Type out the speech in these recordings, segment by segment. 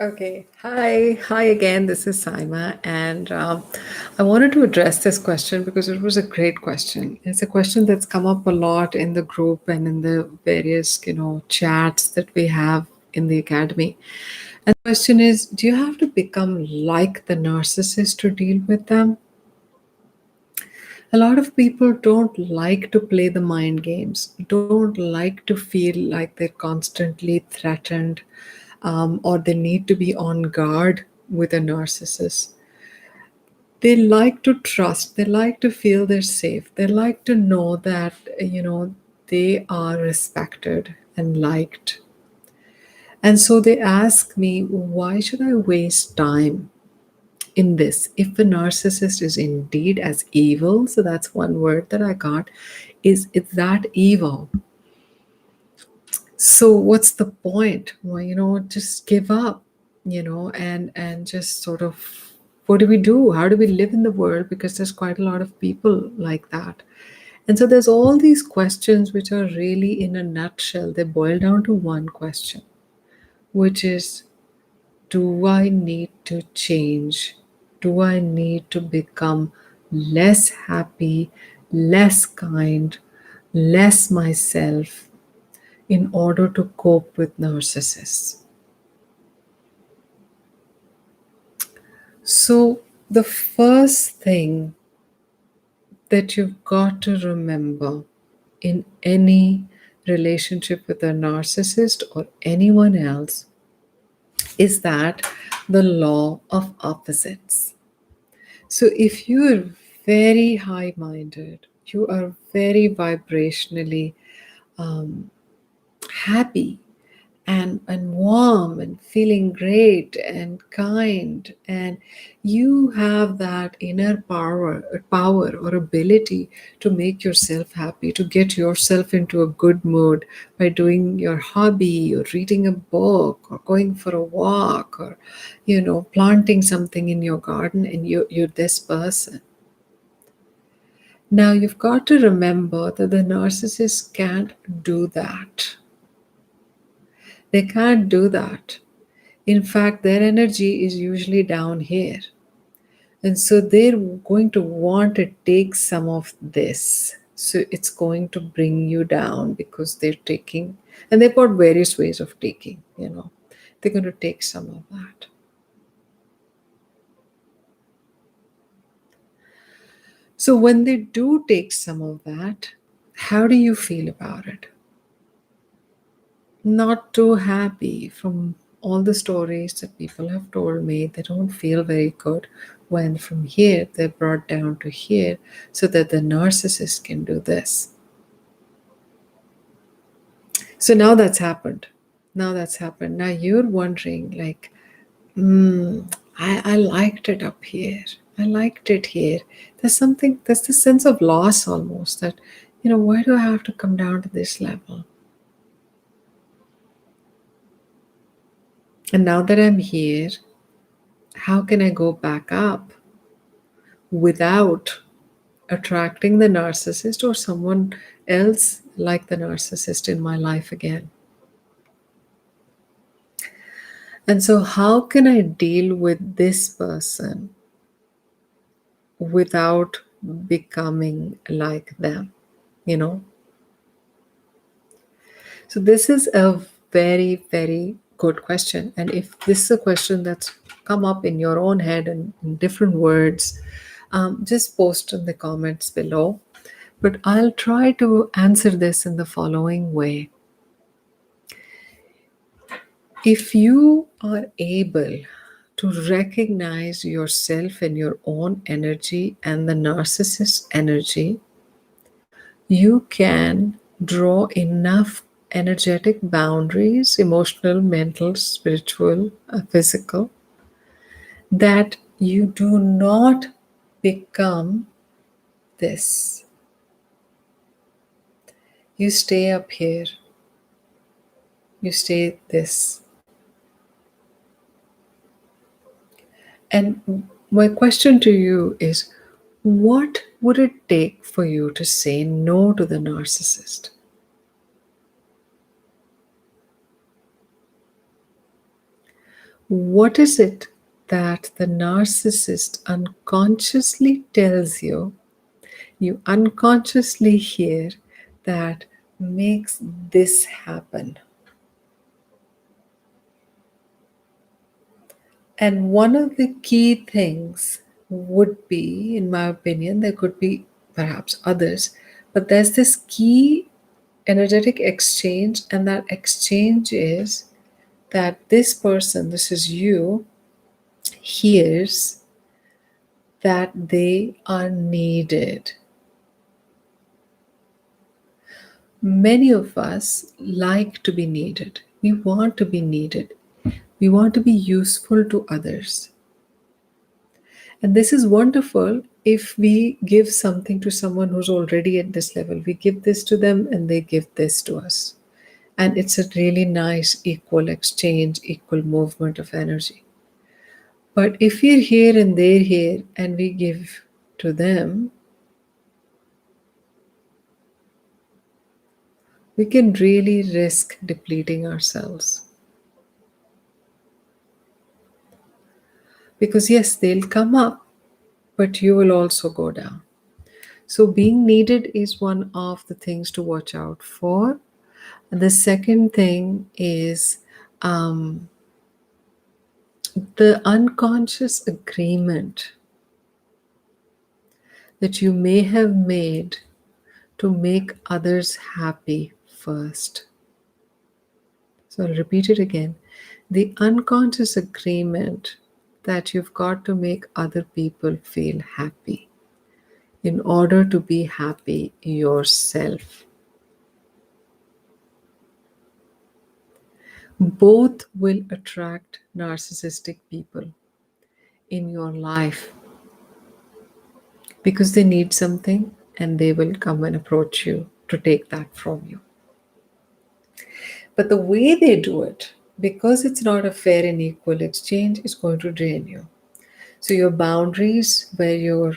Okay. Hi again. This is Saima, and I wanted to address this question because it was a great question. It's a question that's come up a lot in the group and in the various, chats that we have in the academy. And the question is, do you have to become like the narcissist to deal with them? A lot of people don't like to play the mind games, don't like to feel like they're constantly threatened, or they need to be on guard with a narcissist. They like to trust, they like to feel they're safe, they like to know that, they are respected and liked. And so they ask me, why should I waste time in this? If the narcissist is indeed as evil, so that's one word that I got, is it's that evil. So what's the point? Well, just give up, and just sort of, what do we do? How do we live in the world? Because there's quite a lot of people like that. And so there's all these questions which are really, in a nutshell, they boil down to one question, which is, do I need to change? Do I need to become less happy, less kind, less myself in order to cope with narcissists? So, the first thing that you've got to remember in any relationship with a narcissist or anyone else is that the law of opposites. So, if you are very high minded, you are very vibrationally happy and warm and feeling great and kind, and you have that inner power or ability to make yourself happy, to get yourself into a good mood by doing your hobby or reading a book or going for a walk or planting something in your garden, and you're this person. Now you've got to remember that the narcissist can't do that. They can't do that. In fact, their energy is usually down here. And so they're going to want to take some of this. So it's going to bring you down because they're taking, and they've got various ways of taking. They're going to take some of that. So when they do take some of that, how do you feel about it? Not too happy. From all the stories that people have told me, they don't feel very good when from here they're brought down to here so that the narcissist can do this. So now that's happened. Now that's happened. Now you're wondering, like, I liked it up here. I liked it here. There's this sense of loss almost that, why do I have to come down to this level? And now that I'm here, how can I go back up without attracting the narcissist or someone else like the narcissist in my life again? And so, how can I deal with this person without becoming like them? You know? So, this is a very, very good question. And if this is a question that's come up in your own head and in different words, just post in the comments below. But I'll try to answer this in the following way. If you are able to recognize yourself and your own energy and the narcissist energy, you can draw enough energetic boundaries, emotional, mental, spiritual, physical, that you do not become this. You stay up here, you stay this. And my question to you is, what would it take for you to say no to the narcissist? What is it that the narcissist unconsciously tells you, you unconsciously hear, that makes this happen? And one of the key things would be, in my opinion, there could be perhaps others, but there's this key energetic exchange, and that exchange is that this person, this is you, hears that they are needed. Many of us like to be needed. We want to be needed. We want to be useful to others. And this is wonderful if we give something to someone who's already at this level. We give this to them and they give this to us. And it's a really nice equal exchange, equal movement of energy. But if we're here and they're here and we give to them, we can really risk depleting ourselves. Because, yes, they'll come up, but you will also go down. So, being needed is one of the things to watch out for. And the second thing is the unconscious agreement that you may have made to make others happy first. So I'll repeat it again. The unconscious agreement that you've got to make other people feel happy in order to be happy yourself. Both will attract narcissistic people in your life because they need something and they will come and approach you to take that from you. But the way they do it, because it's not a fair and equal exchange, is going to drain you. So your boundaries, where your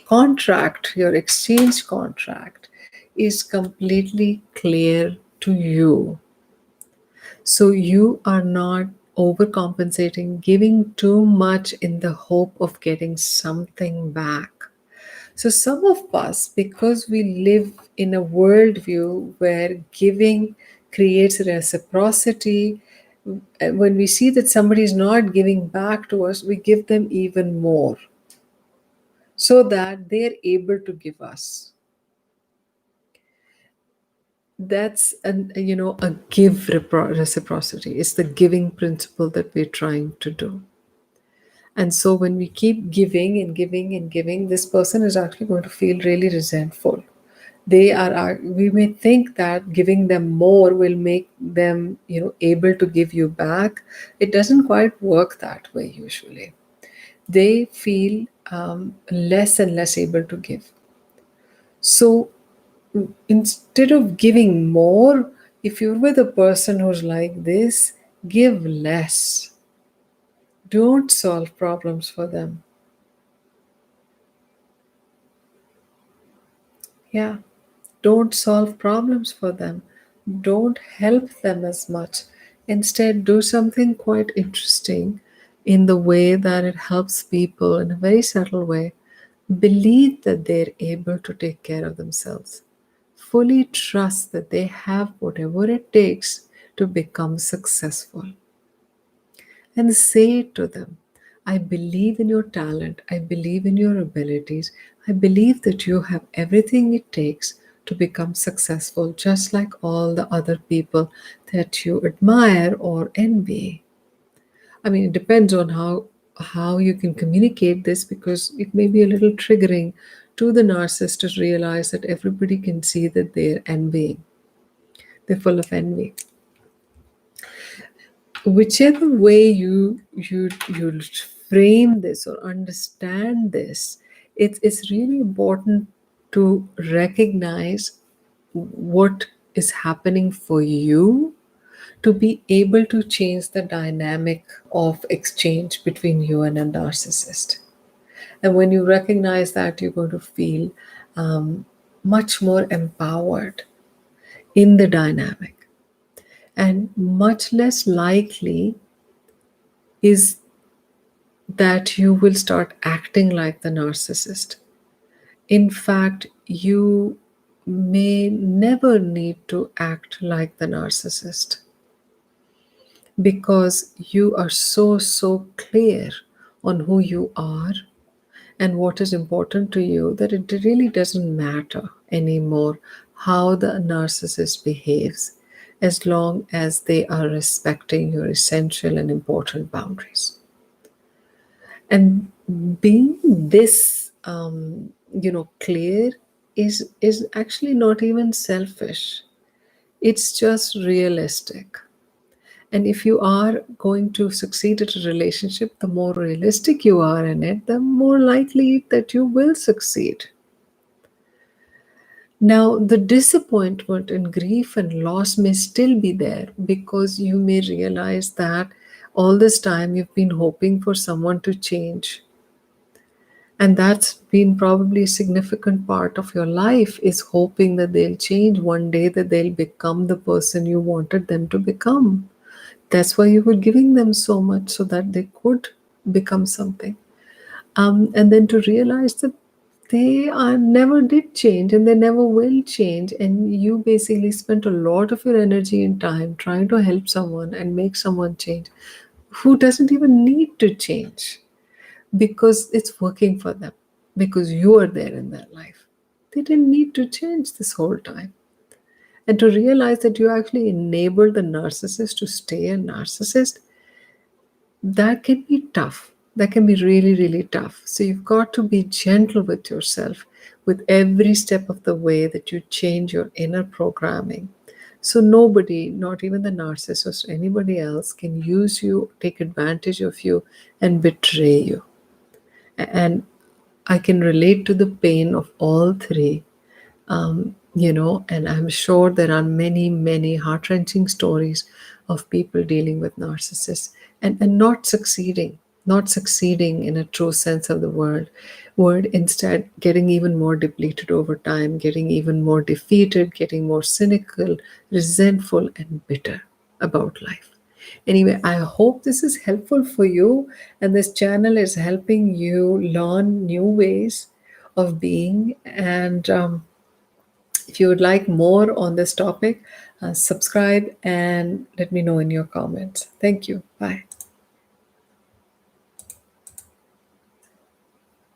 contract, your exchange contract, is completely clear to you. So you are not overcompensating, giving too much in the hope of getting something back. So some of us, because we live in a worldview where giving creates reciprocity, when we see that somebody is not giving back to us, we give them even more so that they're able to give us. That's a reciprocity. It's the giving principle that we're trying to do. And so when we keep giving and giving and giving, this person is actually going to feel really resentful. We may think that giving them more will make them able to give you back. It doesn't quite work that way usually. They feel less and less able to give. So instead of giving more, if you're with a person who's like this, give less. Don't solve problems for them. Yeah, don't solve problems for them. Don't help them as much. Instead, do something quite interesting in the way that it helps people in a very subtle way. Believe that they're able to take care of themselves. Fully trust that they have whatever it takes to become successful. And say it to them. I believe in your talent. I believe in your abilities. I believe that you have everything it takes to become successful, just like all the other people that you admire or envy. I mean, it depends on how you can communicate this, because it may be a little triggering to the narcissist to realize that everybody can see that they're envying. They're full of envy. Whichever way you frame this or understand this, it's really important to recognize what is happening for you to be able to change the dynamic of exchange between you and a narcissist. And when you recognize that, you're going to feel much more empowered in the dynamic and much less likely is that you will start acting like the narcissist. In fact, you may never need to act like the narcissist because you are so clear on who you are and what is important to you that it really doesn't matter anymore how the narcissist behaves as long as they are respecting your essential and important boundaries. And being this clear is actually not even selfish, it's just realistic. And if you are going to succeed at a relationship, the more realistic you are in it, the more likely that you will succeed. Now, the disappointment and grief and loss may still be there because you may realize that all this time you've been hoping for someone to change. And that's been probably a significant part of your life, is hoping that they'll change one day, that they'll become the person you wanted them to become. That's why you were giving them so much, so that they could become something. And then to realize that they are never did change and they never will change. And you basically spent a lot of your energy and time trying to help someone and make someone change who doesn't even need to change because it's working for them, because you are there in their life. They didn't need to change this whole time. And to realize that you actually enable the narcissist to stay a narcissist, that can be tough. That can be really tough. So you've got to be gentle with yourself with every step of the way that you change your inner programming. So nobody, not even the narcissist or anybody else, can use you, take advantage of you, and betray you. And I can relate to the pain of all three. And I'm sure there are many heart wrenching stories of people dealing with narcissists and not succeeding in a true sense of the word, instead getting even more depleted over time, getting even more defeated, getting more cynical, resentful, and bitter about life. Anyway, I hope this is helpful for you, and this channel is helping you learn new ways of being. And if you would like more on this topic, subscribe and let me know in your comments. Thank you. Bye.